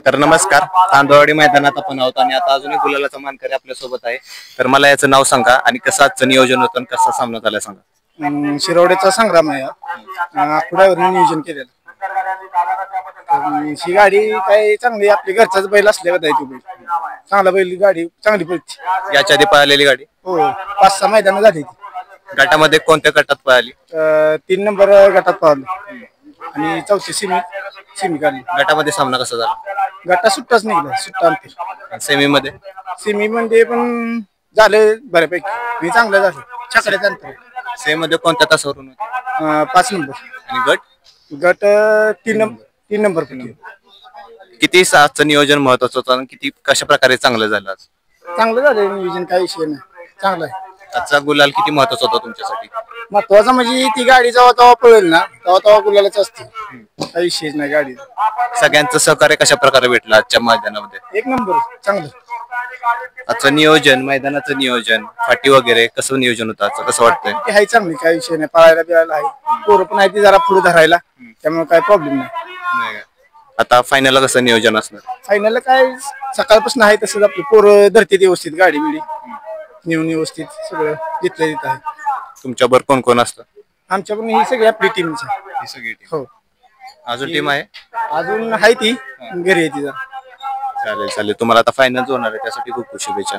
तर नमस्कार. तांदळवाडी मैदानात आपण आहोत आणि आता अजूनही गुलालाचा मानकरी आपल्या सोबत आहे. तर मला याचं नाव सांगा आणि कसं आजचं नियोजन होतं आणि कसा सामना झाला सांगा. शिरवड्याचा संग्राम आहे आकुडावरून नियोजन केलेलं. ही गाडी काय चांगली आपली घरचाच बैल असल्यावर आहे ती बैल चांगला बैल गाडी चांगली पळते. याच्या आधी पळालेली गाडी हो 5-6 मैदानं झाली ती. गटामध्ये कोणत्या गटात पळाली? 3 नंबर गटात पावलं आणि चौथी सिमी काढली. गटामध्ये सामना कसा झाला? गटा सुट्टाच निघला सुट्टा अंतर. सेमी मध्ये सिमी मध्ये पण झाले बऱ्यापैकी आणि चांगलं झालं छकड्याचं अंतर. सेमी मध्ये कोणत्या तासावरून होती? 5 नंबर आणि गट गट 3 नंबर किती आजचं नियोजन महत्वाचं होतं आणि किती कशा प्रकारे चांगलं झालं आज? चांगलं झालं नियोजन काही विषय नाही चांगलं आहे. आजचा गुलाल किती महत्वाचा होता तुमच्यासाठी? महत्वाचं म्हणजे ती गाडी जेव्हा तेव्हा पळेल ना तेव्हा गुलालाच असते काही विषयच नाही गाडी. सगळ्यांचं सहकार्य कशा प्रकारे भेटलं आजच्या मैदानामध्ये? 1 नंबर चांगलं. आजचं नियोजन मैदानाचं नियोजन फाटी वगैरे कसं नियोजन होतं आजचं कसं वाटतंय? ती आहे चांगली काही विषय नाही पळायला बिळायला आहे पोरं पण आहे ती जरा पुढे धरायला त्यामुळे काय प्रॉब्लेम नाही. आता फायनलला कसं नियोजन असणार? फायनलला काय सकाळपासून आहे तसंच आपली पोरं धरते व्यवस्थित गाडी बिडी नेऊन व्यवस्थित सगळं जिथल्या तिथं आहे. तुमच्याबरोबर कोण कोण असतं? आमच्या पण ही सगळी आपली टीमच आहे. ही सगळी टीम. हो अजून टीम आहे? अजून आहे ती घरी आहे तिचा. चालेल चालेल. तुम्हाला आता फायनल होणार आहे त्यासाठी खूप खूप शुभेच्छा.